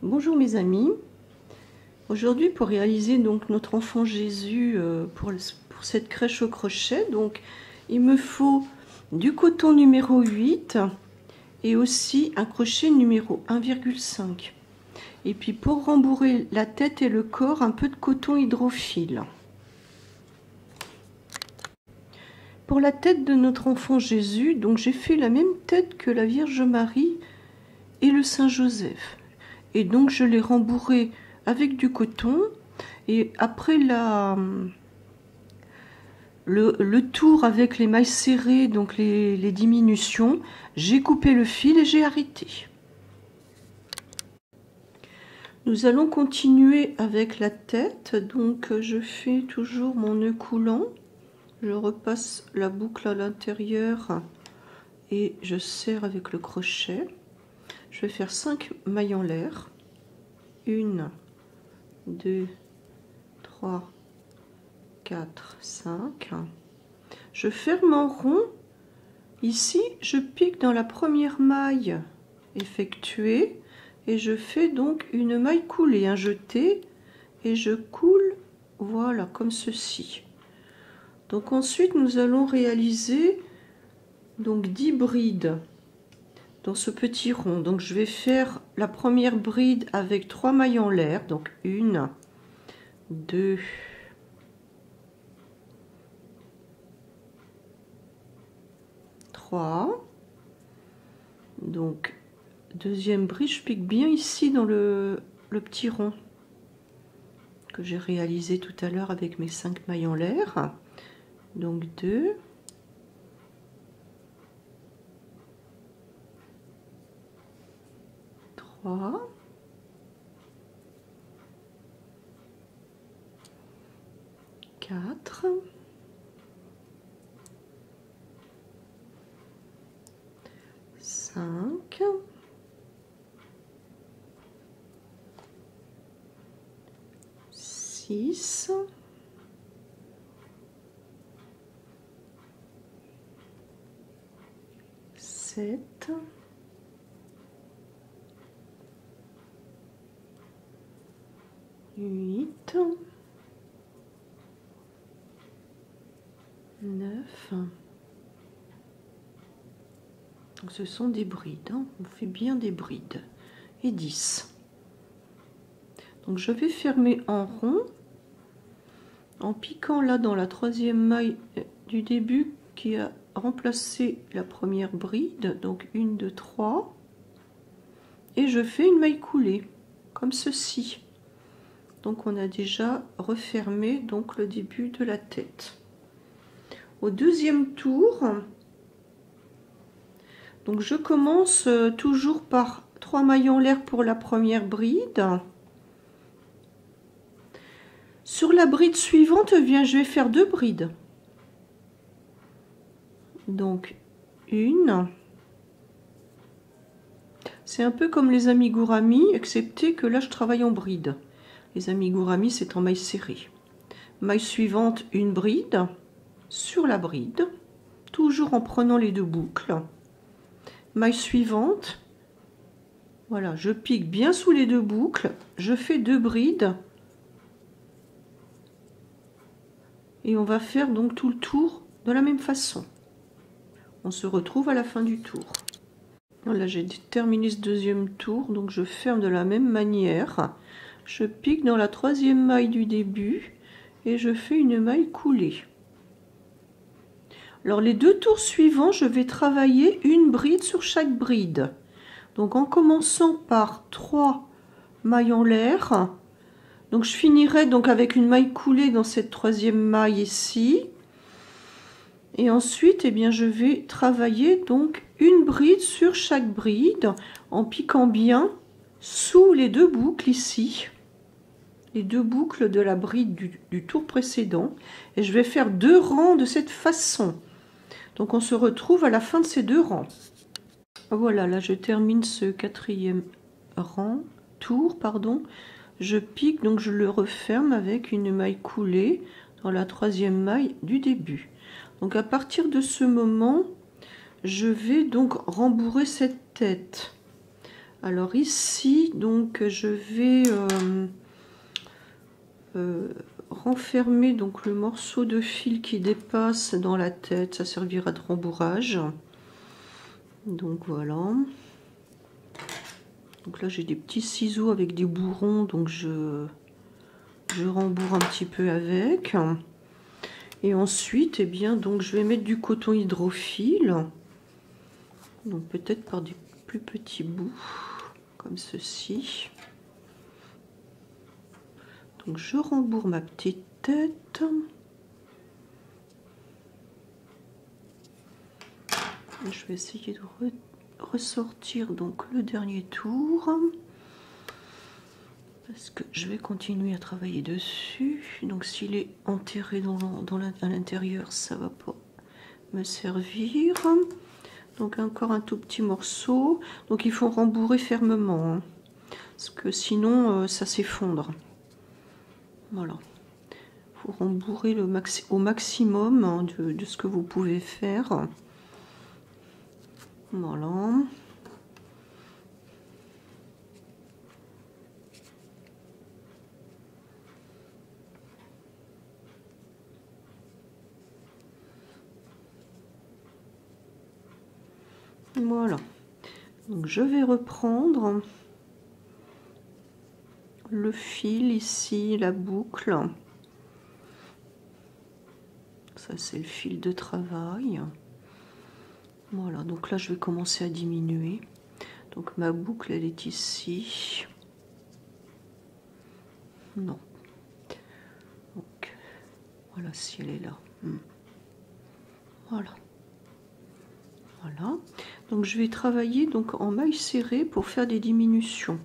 Bonjour mes amis, aujourd'hui pour réaliser donc notre enfant Jésus pour cette crèche au crochet, donc il me faut du coton numéro 8 et aussi un crochet numéro 1,5. Et puis pour rembourrer la tête et le corps, un peu de coton hydrophile. Pour la tête de notre enfant Jésus, donc j'ai fait la même tête que la Vierge Marie et le Saint Joseph. Et donc je l'ai rembourré avec du coton. Et après le tour avec les mailles serrées, donc les diminutions, j'ai coupé le fil et j'ai arrêté. Nous allons continuer avec la tête. Donc je fais toujours mon nœud coulant. Je repasse la boucle à l'intérieur et je serre avec le crochet. Je vais faire 5 mailles en l'air. 1, 2, 3, 4, 5. Je ferme en rond. Ici, je pique dans la première maille effectuée et je fais donc une maille coulée, un jeté, et je coule, voilà, comme ceci. Donc ensuite, nous allons réaliser donc 10 brides dans ce petit rond. Donc je vais faire la première bride avec 3 mailles en l'air, donc 1, 2, 3. Donc deuxième bride, je pique bien ici dans le petit rond que j'ai réalisé tout à l'heure avec mes 5 mailles en l'air. Donc 2, 3, 4, 5, 6, 7, 8, 9. Donc ce sont des brides, hein. On fait bien des brides. Et 10. Donc je vais fermer en rond en piquant là dans la troisième maille du début qui a remplacé la première bride, donc 1, 2, 3, et je fais une maille coulée comme ceci. Donc on a déjà refermé donc le début de la tête. Au deuxième tour, donc je commence toujours par 3 mailles en l'air pour la première bride. Sur la bride suivante, je vais faire 2 brides. Donc une. C'est un peu comme les amigurumi, excepté que là je travaille en bride. Les amigurumi, c'est en maille serrée. Maille suivante, une bride sur la bride, toujours en prenant les 2 boucles. Maille suivante, voilà, je pique bien sous les 2 boucles, je fais 2 brides et on va faire donc tout le tour de la même façon. On se retrouve à la fin du tour. Là j'ai terminé ce deuxième tour, donc je ferme de la même manière. Je pique dans la troisième maille du début et je fais une maille coulée. Alors les 2 tours suivants, je vais travailler une bride sur chaque bride. Donc en commençant par 3 mailles en l'air, donc je finirai donc avec une maille coulée dans cette troisième maille ici. Et ensuite, eh bien, je vais travailler donc une bride sur chaque bride en piquant bien sous les 2 boucles ici. Les 2 boucles de la bride du tour précédent. Et je vais faire 2 rangs de cette façon. Donc on se retrouve à la fin de ces 2 rangs. Voilà, là je termine ce 4e tour, pardon. Je pique, donc je le referme avec une maille coulée dans la troisième maille du début. Donc à partir de ce moment, je vais donc rembourrer cette tête Alors ici, donc je vais renfermer donc le morceau de fil qui dépasse dans la tête, ça servira de rembourrage. Donc voilà. Donc là j'ai des petits ciseaux avec des bourrons, donc je rembourre un petit peu avec. Et ensuite, eh bien, donc je vais mettre du coton hydrophile. Donc peut-être par des plus petits bouts, comme ceci. Donc je rembourre ma petite tête. Je vais essayer de ressortir donc le dernier tour. Parce que je vais continuer à travailler dessus. Donc s'il est enterré à l'intérieur, ça va pas me servir. Donc encore un tout petit morceau. Donc il faut rembourrer fermement, hein, parce que sinon ça s'effondre. Voilà. Il faut rembourrer au maximum, hein, de ce que vous pouvez faire. Voilà. Voilà. Donc je vais reprendre le fil ici, la boucle. Ça c'est le fil de travail. Voilà, donc là je vais commencer à diminuer. Donc ma boucle elle est ici. Non. Donc voilà, si elle est là. Voilà. Voilà. Donc je vais travailler donc en maille serrée pour faire des diminutions.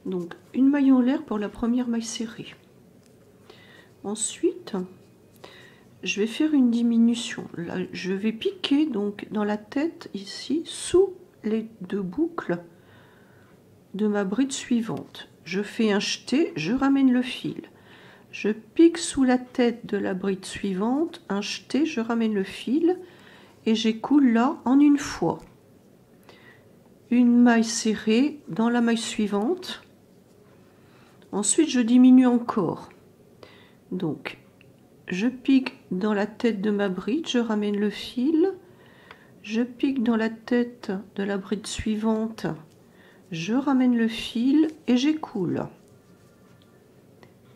Donc une maille en l'air pour la première maille serrée. Ensuite, je vais faire une diminution. Là, je vais piquer donc dans la tête ici, sous les deux boucles de ma bride suivante. Je fais un jeté, je ramène le fil. Je pique sous la tête de la bride suivante, un jeté, je ramène le fil et j'écoule là en une fois. Une maille serrée dans la maille suivante. Ensuite, je diminue encore. Donc, je pique dans la tête de ma bride, je ramène le fil. Je pique dans la tête de la bride suivante, je ramène le fil et j'écoule.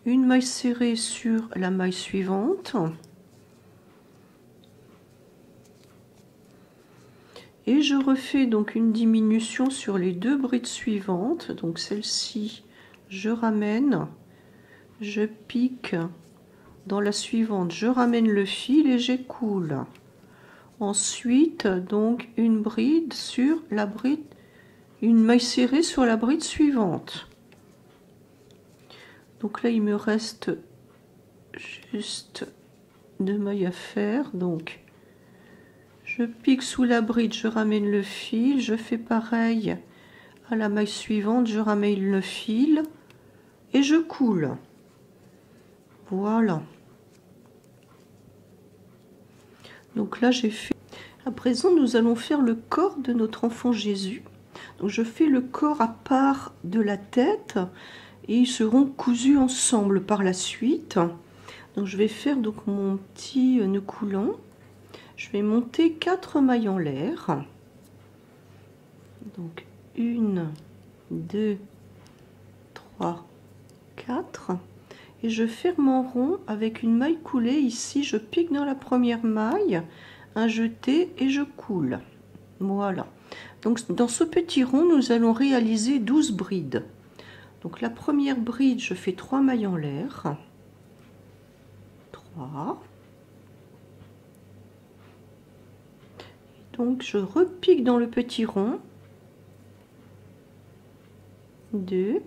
Une maille serrée sur la maille suivante. Et je refais donc une diminution sur les deux brides suivantes. Donc celle-ci, je ramène, je pique dans la suivante, je ramène le fil et j'écoule. Ensuite, donc une bride sur la bride, une maille serrée sur la bride suivante. Donc là, il me reste juste 2 mailles à faire. Donc, je pique sous la bride, je ramène le fil, je fais pareil à la maille suivante, je ramène le fil et je coule. Voilà. Donc là, j'ai fait. À présent, nous allons faire le corps de notre enfant Jésus. Donc, je fais le corps à part de la tête et ils seront cousus ensemble par la suite. Donc, je vais faire donc mon petit nœud coulant. Je vais monter 4 mailles en l'air. Donc 1, 2, 3, 4. Et je ferme en rond avec une maille coulée. Ici, je pique dans la première maille, un jeté et je coule. Voilà. Donc dans ce petit rond, nous allons réaliser 12 brides. Donc la première bride, je fais 3 mailles en l'air. 3. Donc je repique dans le petit rond. 2.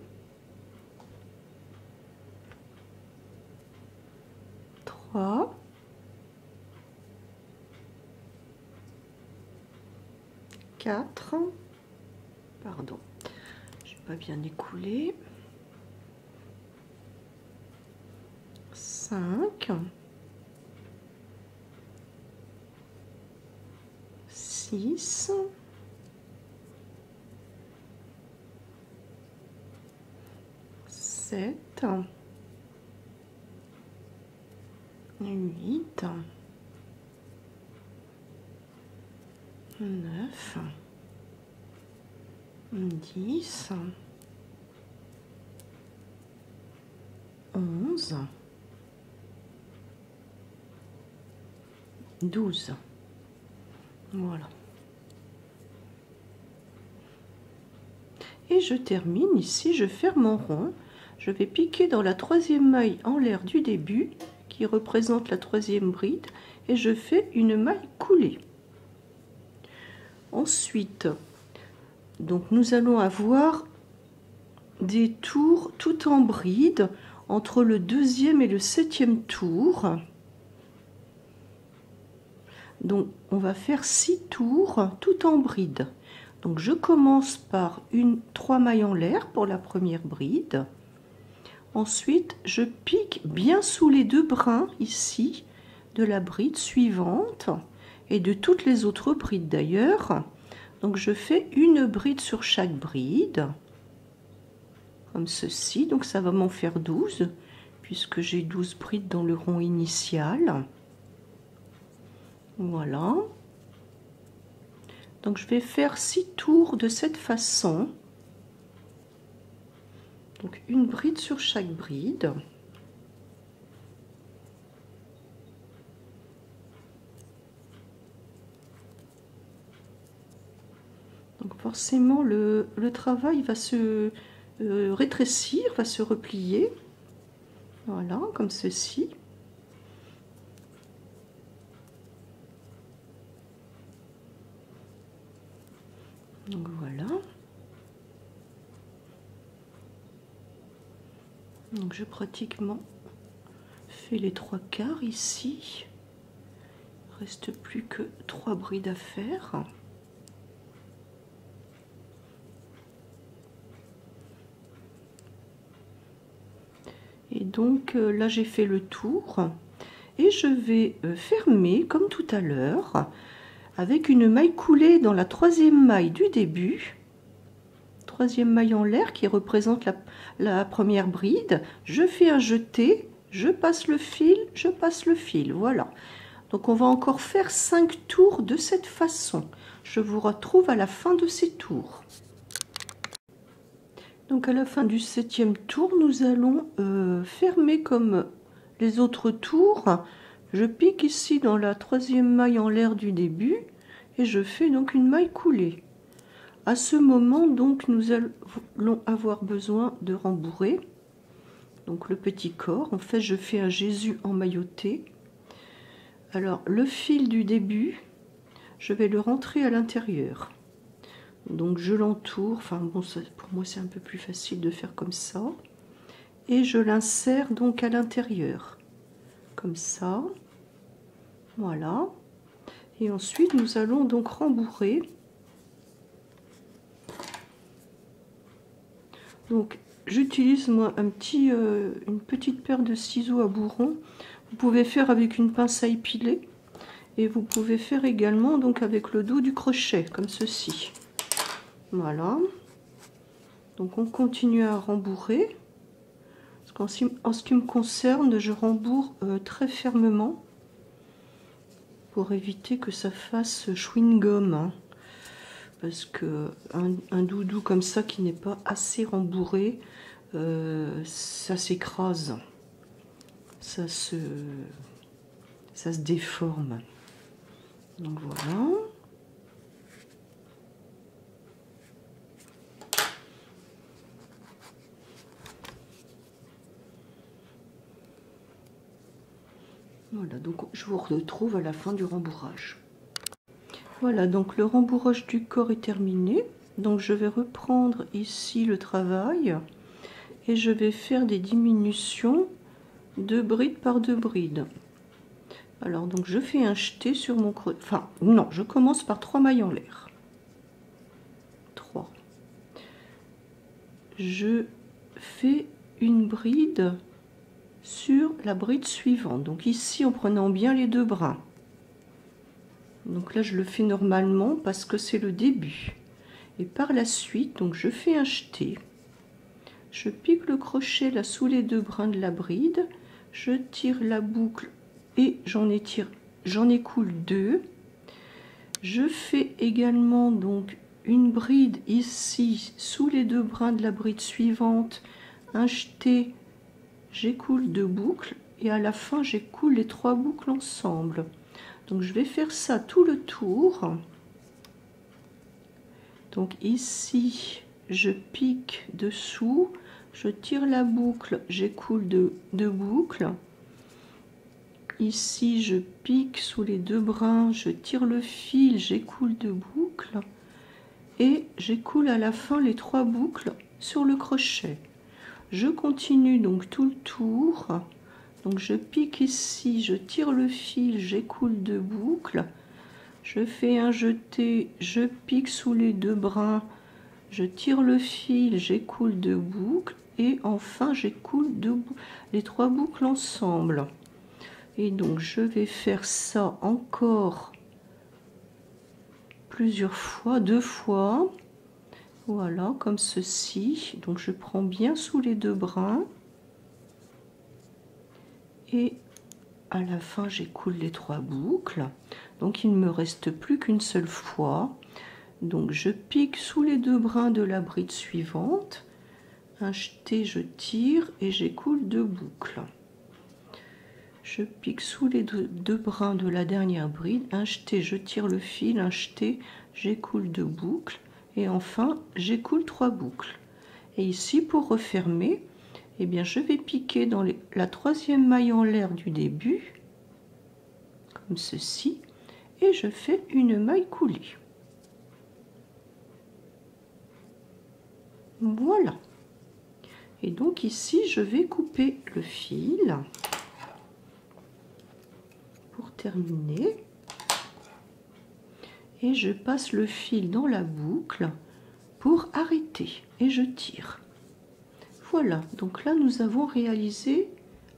3. 4. Pardon, je n'ai pas bien écoulé. 5. 6. 7, 8, 9, 10, 11, 12. Voilà. Et je termine ici, je ferme en rond. Je vais piquer dans la troisième maille en l'air du début, qui représente la troisième bride, et je fais une maille coulée. Ensuite, donc nous allons avoir des tours tout en bride entre le deuxième et le septième tour. Donc on va faire 6 tours tout en bride. Donc je commence par 3 mailles en l'air pour la première bride. Ensuite je pique bien sous les 2 brins ici de la bride suivante et de toutes les autres brides d'ailleurs. Donc je fais une bride sur chaque bride comme ceci. Donc ça va m'en faire 12 puisque j'ai 12 brides dans le rond initial. Voilà. Donc je vais faire 6 tours de cette façon. Donc une bride sur chaque bride. Donc forcément le travail va se rétrécir, va se replier. Voilà, comme ceci. Donc voilà. Donc j'ai pratiquement fait les 3/4 ici. Il ne reste plus que 3 brides à faire. Et donc là j'ai fait le tour et je vais fermer comme tout à l'heure avec une maille coulée dans la troisième maille du début, troisième maille en l'air qui représente la première bride. Je fais un jeté, je passe le fil, voilà. Donc on va encore faire 5 tours de cette façon. Je vous retrouve à la fin de ces tours. Donc à la fin du 7e tour, nous allons fermer comme les autres tours. Je pique ici dans la troisième maille en l'air du début et je fais donc une maille coulée. À ce moment donc nous allons avoir besoin de rembourrer donc le petit corps. En fait je fais un Jésus emmailloté. Alors le fil du début, je vais le rentrer à l'intérieur. Donc je l'entoure, enfin bon, pour moi c'est un peu plus facile de faire comme ça. Et je l'insère donc à l'intérieur, comme ça. Voilà. Et ensuite nous allons donc rembourrer. Donc j'utilise moi une petite paire de ciseaux à bourron. Vous pouvez faire avec une pince à épiler. Et vous pouvez faire également donc avec le dos du crochet, comme ceci. Voilà. Donc on continue à rembourrer. En ce qui me concerne, je rembourre très fermement pour éviter que ça fasse chewing-gum. Hein, parce que un doudou comme ça qui n'est pas assez rembourré, ça s'écrase. Ça se déforme. Donc voilà. Voilà, donc je vous retrouve à la fin du rembourrage. Voilà, donc le rembourrage du corps est terminé. Donc je vais reprendre ici le travail et je vais faire des diminutions de bride par 2 brides. Alors donc je fais un jeté sur mon creux. Enfin non, je commence par 3 mailles en l'air. 3. Je fais une bride sur la bride suivante, donc ici en prenant bien les 2 brins. Donc là je le fais normalement parce que c'est le début. Et par la suite donc je fais un jeté, je pique le crochet là sous les 2 brins de la bride, je tire la boucle et j'en écoule 2. Je fais également donc une bride ici sous les 2 brins de la bride suivante, un jeté, j'écoule 2 boucles et à la fin j'écoule les 3 boucles ensemble. Donc je vais faire ça tout le tour. Donc ici je pique dessous, je tire la boucle, j'écoule 2 boucles. Ici je pique sous les 2 brins, je tire le fil, j'écoule 2 boucles et j'écoule à la fin les 3 boucles sur le crochet. Je continue donc tout le tour. Donc je pique ici, je tire le fil, j'écoule 2 boucles, je fais un jeté, je pique sous les 2 brins, je tire le fil, j'écoule 2 boucles et enfin j'écoule les 3 boucles ensemble. Et donc je vais faire ça encore plusieurs fois, 2 fois, voilà, comme ceci. Donc je prends bien sous les 2 brins et à la fin j'écoule les 3 boucles. Donc il ne me reste plus qu'une seule fois. Donc je pique sous les 2 brins de la bride suivante, un jeté, je tire et j'écoule 2 boucles. Je pique sous les 2 brins de la dernière bride, un jeté, je tire le fil, un jeté, j'écoule 2 boucles et enfin j'écoule 3 boucles. Et ici pour refermer, eh bien je vais piquer dans la 3e maille en l'air du début, comme ceci, et je fais une maille coulée. Voilà. Et donc ici je vais couper le fil pour terminer et je passe le fil dans la boucle pour arrêter et je tire. Voilà, donc là nous avons réalisé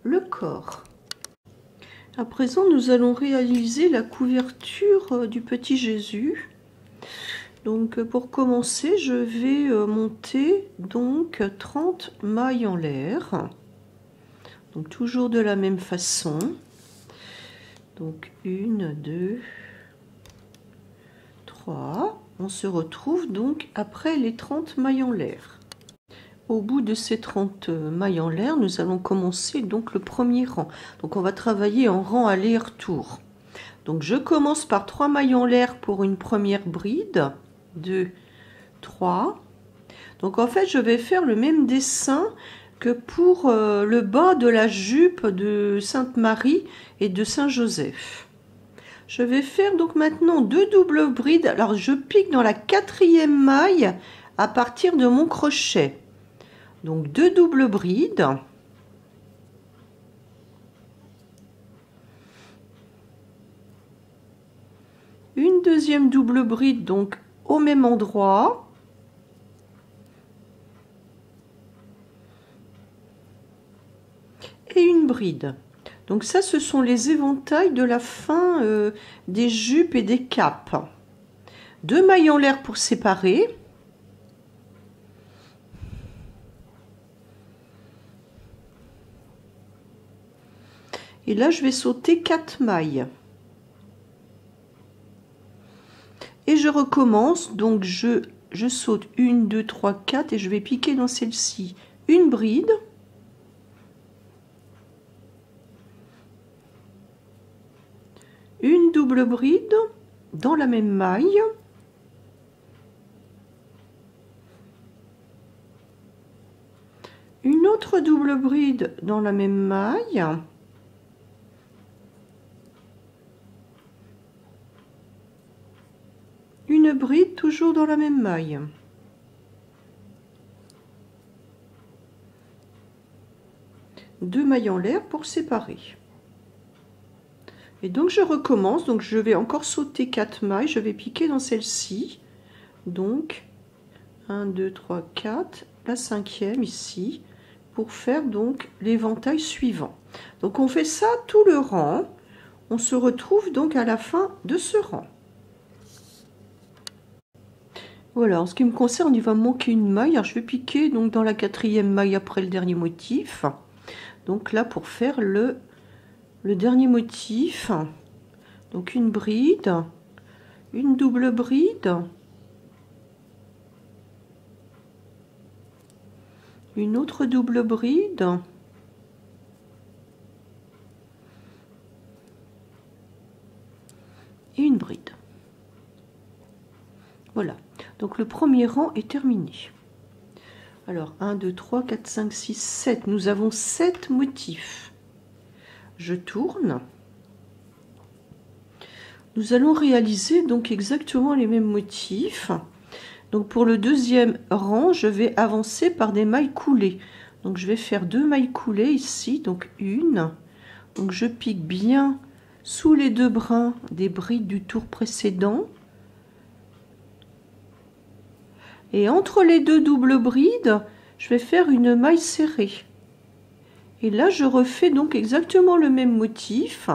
le corps. À présent nous allons réaliser la couverture du petit Jésus. Donc pour commencer je vais monter donc 30 mailles en l'air, donc toujours de la même façon. Donc 1, 2, 3, on se retrouve donc après les 30 mailles en l'air. Au bout de ces 30 mailles en l'air, nous allons commencer donc le premier rang. Donc on va travailler en rang aller-retour. Donc je commence par 3 mailles en l'air pour une première bride, 2, 3. Donc en fait je vais faire le même dessin que pour le bas de la jupe de Sainte Marie et de Saint Joseph. Je vais faire donc maintenant 2 doubles brides. Alors je pique dans la 4e maille à partir de mon crochet. Donc 2 doubles brides. Une deuxième double bride donc au même endroit. Et une bride. Donc ça, ce sont les éventails de la fin des jupes et des capes. 2 mailles en l'air pour séparer. Et là, je vais sauter 4 mailles. Et je recommence. Donc je saute 1, 2, 3, 4 et je vais piquer dans celle-ci une bride. Une double bride dans la même maille, une autre double bride dans la même maille, une bride toujours dans la même maille. Deux mailles en l'air pour séparer. Et donc je recommence, donc je vais encore sauter 4 mailles, je vais piquer dans celle-ci, donc 1, 2, 3, 4, la 5e ici, pour faire donc l'éventail suivant. Donc on fait ça tout le rang, on se retrouve donc à la fin de ce rang. Voilà, en ce qui me concerne, il va me manquer une maille. Alors, je vais piquer donc dans la 4e maille après le dernier motif. Donc là, pour faire le dernier motif, donc une bride, une double bride, une autre double bride, et une bride. Voilà, donc le premier rang est terminé. Alors 1, 2, 3, 4, 5, 6, 7. Nous avons 7 motifs. Je tourne. Nous allons réaliser donc exactement les mêmes motifs. Donc pour le deuxième rang, je vais avancer par des mailles coulées. Donc je vais faire 2 mailles coulées ici, donc une. Donc je pique bien sous les 2 brins des brides du tour précédent. Et entre les 2 doubles brides, je vais faire une maille serrée. Et là, je refais donc exactement le même motif.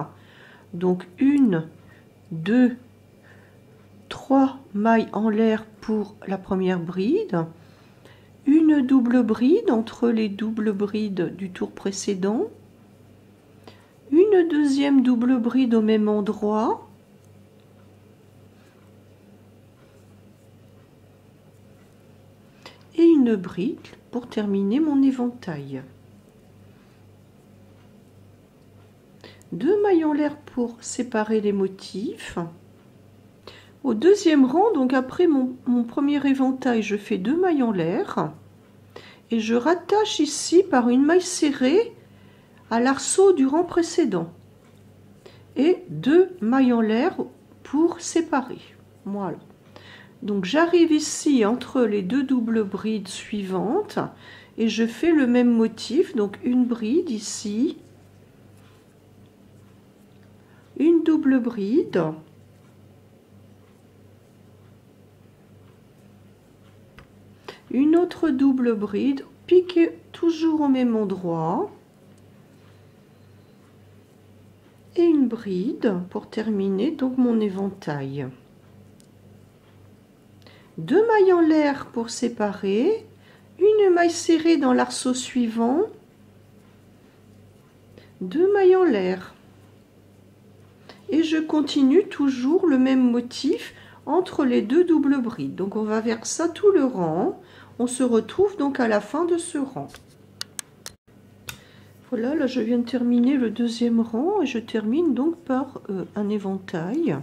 Donc 1, 2, 3 mailles en l'air pour la première bride. Une double bride entre les doubles brides du tour précédent. Une deuxième double bride au même endroit. Et une bride pour terminer mon éventail. 2 mailles en l'air pour séparer les motifs. Au deuxième rang, donc après mon premier éventail, je fais 2 mailles en l'air et je rattache ici par une maille serrée à l'arceau du rang précédent et 2 mailles en l'air pour séparer. Voilà. Donc j'arrive ici entre les 2 doubles brides suivantes et je fais le même motif, donc une bride ici, une double bride, une autre double bride, piquée toujours au même endroit, et une bride pour terminer donc mon éventail. 2 mailles en l'air pour séparer, une maille serrée dans l'arceau suivant, 2 mailles en l'air. Et je continue toujours le même motif entre les 2 doubles brides. Donc on va faire ça tout le rang. On se retrouve donc à la fin de ce rang. Voilà, là je viens de terminer le deuxième rang et je termine donc par un éventail.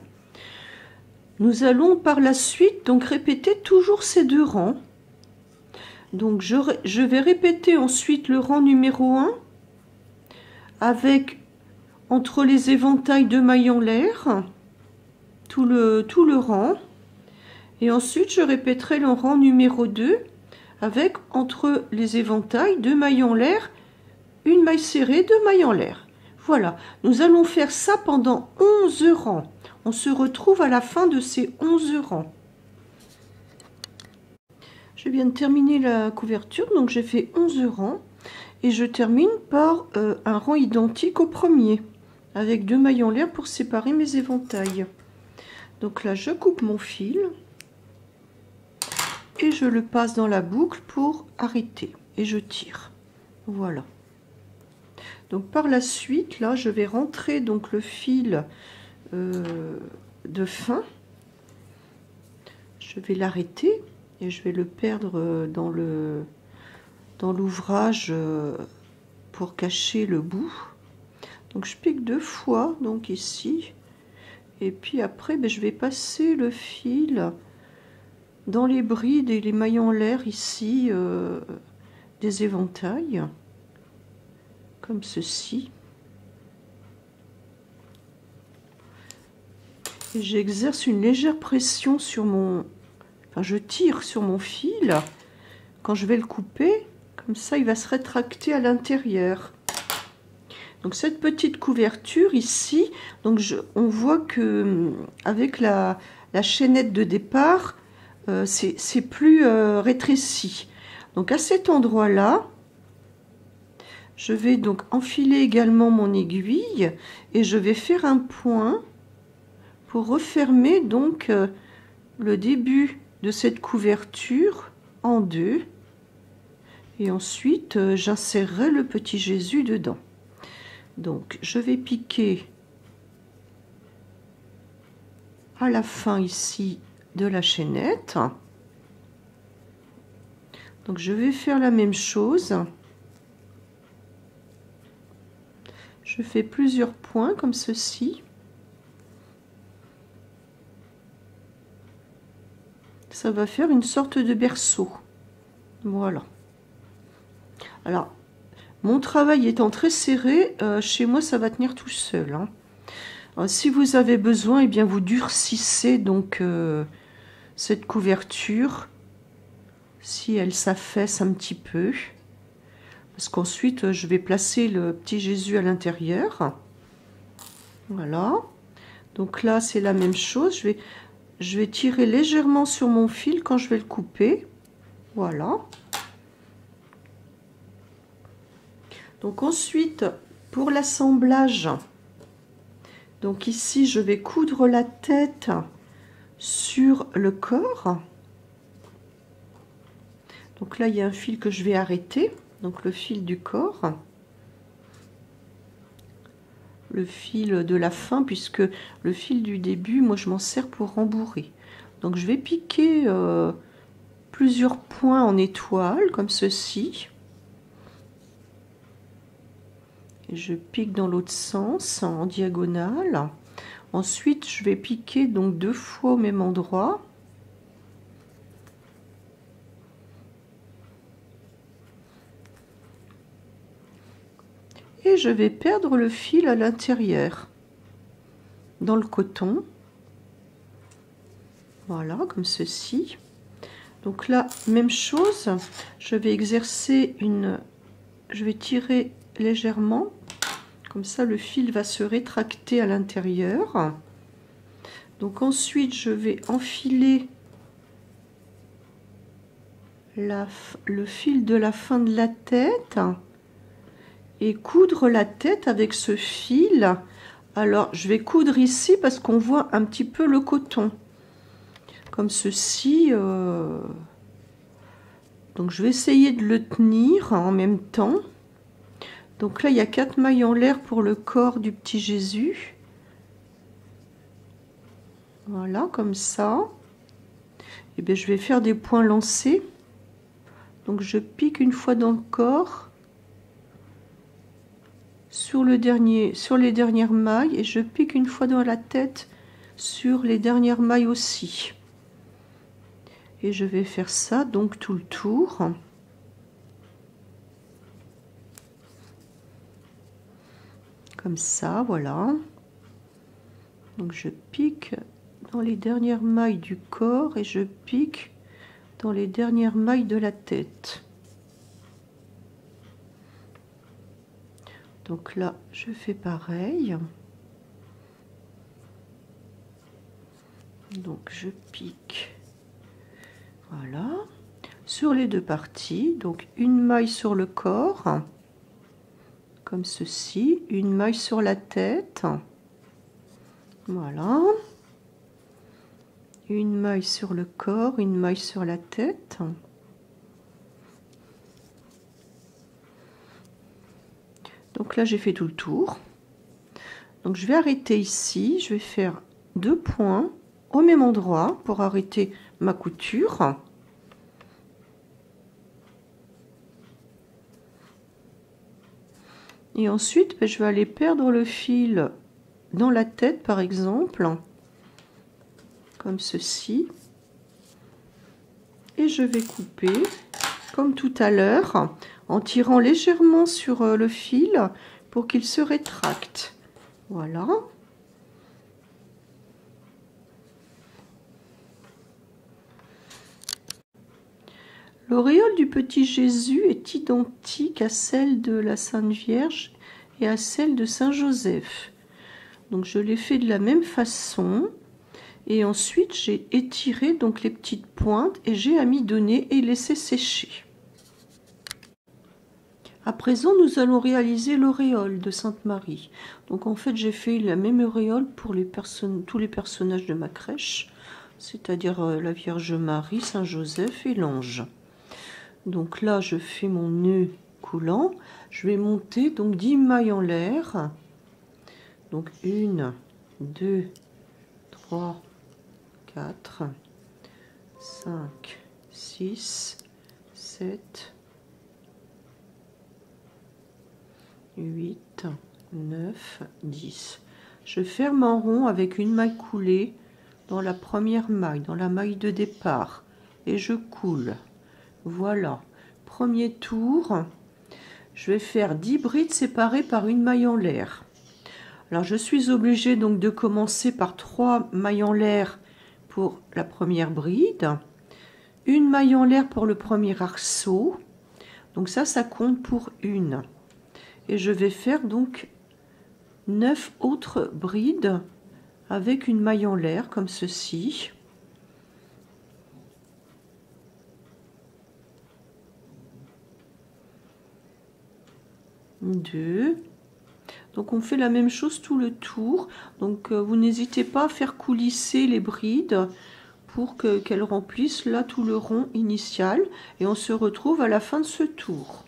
Nous allons par la suite donc répéter toujours ces 2 rangs. Donc je vais répéter ensuite le rang numéro 1 avec entre les éventails 2 mailles en l'air, tout le rang. Et ensuite je répéterai le rang numéro 2 avec entre les éventails 2 mailles en l'air, une maille serrée, 2 mailles en l'air. Voilà, nous allons faire ça pendant 11 rangs. On se retrouve à la fin de ces 11 rangs. Je viens de terminer la couverture, donc j'ai fait 11 rangs et je termine par un rang identique au premier avec 2 mailles en l'air pour séparer mes éventails. Donc là je coupe mon fil et je le passe dans la boucle pour arrêter et je tire. Voilà. Donc par la suite là je vais rentrer donc le fil de fin, je vais l'arrêter et je vais le perdre dans l'ouvrage pour cacher le bout. Donc je pique 2 fois donc ici et puis après je vais passer le fil dans les brides et les mailles en l'air ici des éventails comme ceci. J'exerce une légère pression sur je tire sur mon fil quand je vais le couper, comme ça il va se rétracter à l'intérieur. Donc cette petite couverture ici, donc on voit que avec la chaînette de départ, c'est plus rétréci. Donc à cet endroit là, je vais donc enfiler également mon aiguille et je vais faire un point pour refermer donc le début de cette couverture en deux. Et ensuite, j'insérerai le petit Jésus dedans. Donc, je vais piquer à la fin ici de la chaînette. Donc, je vais faire la même chose. Je fais plusieurs points comme ceci. Ça va faire une sorte de berceau. Voilà. Alors, mon travail étant très serré, chez moi, ça va tenir tout seul. Hein. Alors, si vous avez besoin, eh bien, vous durcissez donc cette couverture, si elle s'affaisse un petit peu. Parce qu'ensuite, je vais placer le petit Jésus à l'intérieur. Voilà. Donc là, c'est la même chose. Je vais tirer légèrement sur mon fil quand je vais le couper. Voilà. Donc ensuite, pour l'assemblage, donc ici, je vais coudre la tête sur le corps. Donc là, il y a un fil que je vais arrêter. Donc le fil du corps. Le fil de la fin, puisque le fil du début, moi, je m'en sers pour rembourrer. Donc je vais piquer plusieurs points en étoile, comme ceci. Et je pique dans l'autre sens, en diagonale. Ensuite, je vais piquer donc 2 fois au même endroit. Et je vais perdre le fil à l'intérieur, dans le coton. Voilà, comme ceci. Donc là, même chose, je vais exercer je vais tirer légèrement, comme ça le fil va se rétracter à l'intérieur. Donc ensuite, je vais enfiler le fil de la fin de la tête et coudre la tête avec ce fil. Alors, je vais coudre ici parce qu'on voit un petit peu le coton. Comme ceci. Donc, je vais essayer de le tenir en même temps. Donc là, il y a 4 mailles en l'air pour le corps du petit Jésus. Voilà, comme ça. Et bien, je vais faire des points lancés. Donc, je pique une fois dans le corps. Sur les dernières mailles, et je pique une fois dans la tête sur les dernières mailles aussi. Et je vais faire ça donc tout le tour. Comme ça, voilà. Donc je pique dans les dernières mailles du corps et je pique dans les dernières mailles de la tête. Donc là, je fais pareil. Donc je pique. Voilà. Sur les deux parties, donc une maille sur le corps, comme ceci, une maille sur la tête. Voilà. Une maille sur le corps, une maille sur la tête. Donc là, j'ai fait tout le tour. Donc je vais arrêter ici. Je vais faire 2 points au même endroit pour arrêter ma couture. Et ensuite, je vais aller perdre le fil dans la tête, par exemple, comme ceci. Et je vais couper, comme tout à l'heure, en tirant légèrement sur le fil pour qu'il se rétracte. Voilà. L'auréole du petit Jésus est identique à celle de la Sainte Vierge et à celle de Saint Joseph. Donc je l'ai fait de la même façon. Et ensuite, j'ai étiré donc les petites pointes et j'ai amidonné et laissé sécher. À présent, nous allons réaliser l'auréole de Sainte Marie. Donc en fait, j'ai fait la même auréole pour tous les personnages de ma crèche. c'est-à-dire la Vierge Marie, Saint Joseph et l'ange. Donc là, je fais mon nœud coulant. Je vais monter donc 10 mailles en l'air. Donc 1, 2, 3, 4, 5, 6, 7, 8, 9, 10. Je ferme en rond avec une maille coulée dans la première maille, dans la maille de départ, et je coule. Voilà, premier tour. Je vais faire 10 brides séparées par une maille en l'air. Alors je suis obligée donc de commencer par 3 mailles en l'air pour la première bride, une maille en l'air pour le premier arceau, donc ça compte pour une. Et je vais faire donc 9 autres brides avec une maille en l'air comme ceci. Deux. Donc on fait la même chose tout le tour. Donc vous n'hésitez pas à faire coulisser les brides pour qu'elles remplissent là tout le rond initial. Et on se retrouve à la fin de ce tour.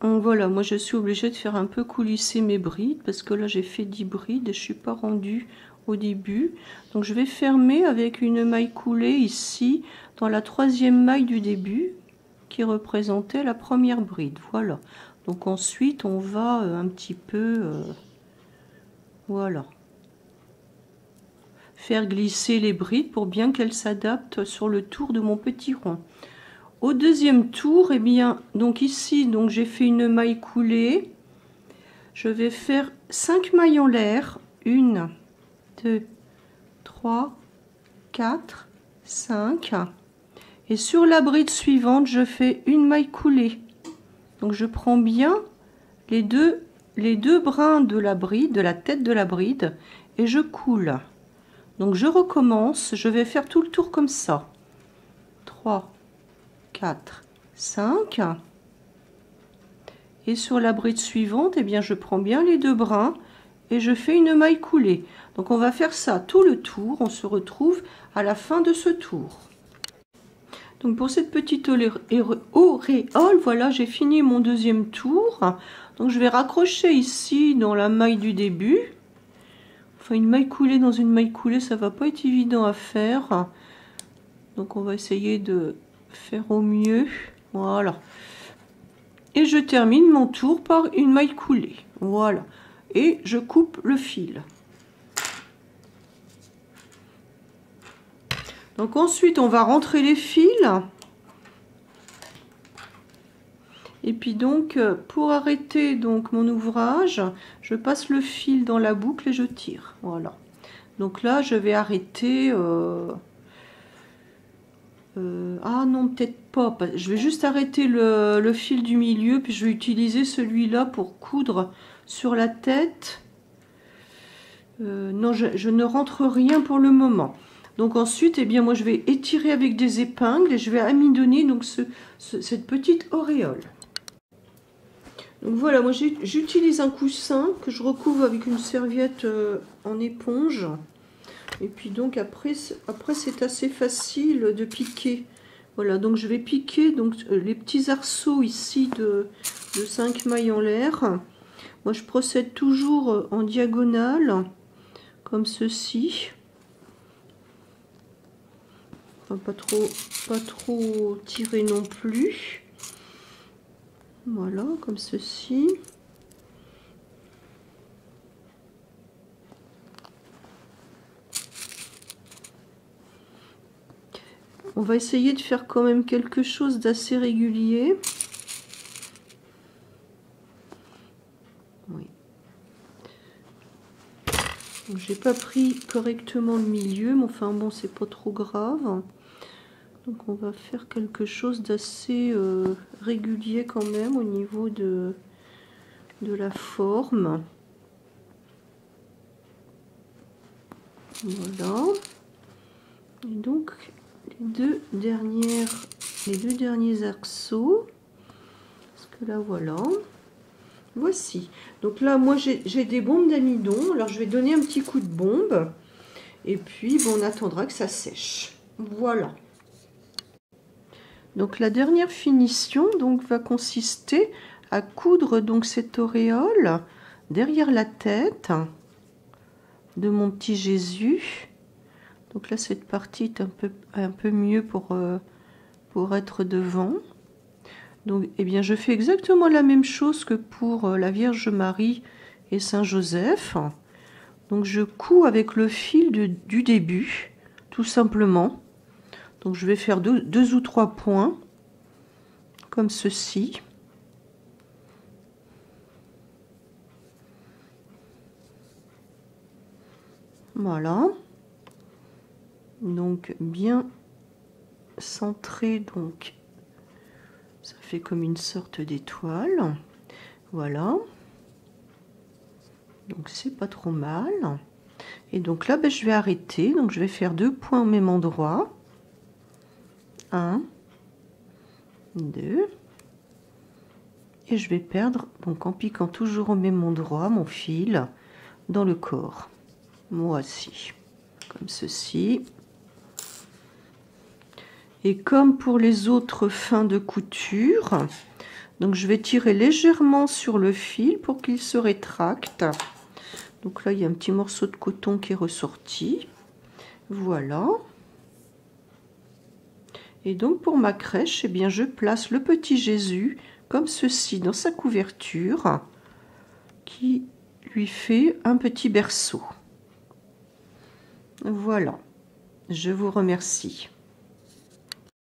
Donc voilà, moi je suis obligée de faire un peu coulisser mes brides parce que là j'ai fait 10 brides et je suis pas rendue au début. Donc je vais fermer avec une maille coulée ici dans la 3e maille du début qui représentait la première bride. Voilà. Donc ensuite on va un petit peu voilà, faire glisser les brides pour bien qu'elles s'adaptent sur le tour de mon petit rond. Au deuxième tour, eh bien, donc ici, donc j'ai fait une maille coulée. Je vais faire 5 mailles en l'air. 1, 2, 3, 4, 5. Et sur la bride suivante, je fais une maille coulée. Donc je prends bien les deux brins de la bride, de la tête de la bride, et je coule. Donc je recommence, je vais faire tout le tour comme ça. 3, 4, 5. Et sur la bride suivante, eh bien, je prends bien les 2 brins et je fais une maille coulée. Donc on va faire ça tout le tour. On se retrouve à la fin de ce tour. Donc pour cette petite auréole, voilà, j'ai fini mon deuxième tour. Donc je vais raccrocher ici dans la maille du début. Enfin, une maille coulée dans une maille coulée, ça va pas être évident à faire. Donc on va essayer de faire au mieux. Voilà. Et je termine mon tour par une maille coulée. Voilà. Et je coupe le fil. Donc ensuite, on va rentrer les fils. Et puis donc, pour arrêter donc mon ouvrage, je passe le fil dans la boucle et je tire. Voilà. Donc là, je vais arrêter... ah non, peut-être pas. Je vais juste arrêter le fil du milieu, puis je vais utiliser celui-là pour coudre sur la tête. Non, je ne rentre rien pour le moment. Donc ensuite, eh bien, moi, je vais étirer avec des épingles et je vais amidonner donc cette petite auréole. Donc voilà, moi, j'utilise un coussin que je recouvre avec une serviette en éponge. Et puis donc après c'est assez facile de piquer. Voilà, donc je vais piquer donc les petits arceaux ici de 5 mailles en l'air. Moi je procède toujours en diagonale, comme ceci. Enfin, pas trop tirer non plus. Voilà, comme ceci. On va essayer de faire quand même quelque chose d'assez régulier. Oui. J'ai pas pris correctement le milieu, mais enfin bon, c'est pas trop grave. Donc on va faire quelque chose d'assez régulier quand même au niveau de la forme. Voilà. Et donc les deux derniers arceaux, parce que là voilà, voici. Donc là moi j'ai des bombes d'amidon, alors je vais donner un petit coup de bombe Et puis, bon, on attendra que ça sèche. Voilà. Donc la dernière finition donc, va consister à coudre donc cette auréole derrière la tête de mon petit Jésus. Donc là, cette partie est un peu mieux pour être devant. Donc, eh bien, je fais exactement la même chose que pour la Vierge Marie et Saint Joseph. Donc, je couds avec le fil du début, tout simplement. Donc, je vais faire deux ou trois points, comme ceci. Voilà. Donc, bien centré, donc, ça fait comme une sorte d'étoile. Voilà. Donc c'est pas trop mal. Et donc là, ben, je vais arrêter. Donc je vais faire 2 points au même endroit. 1, 2. Et je vais perdre, donc en piquant toujours au même endroit, mon fil dans le corps. Voici. Comme ceci. Et comme pour les autres fins de couture, donc je vais tirer légèrement sur le fil pour qu'il se rétracte. Donc là, il y a un petit morceau de coton qui est ressorti. Voilà. Et donc pour ma crèche, eh bien, je place le petit Jésus comme ceci dans sa couverture qui lui fait un petit berceau. Voilà. Je vous remercie.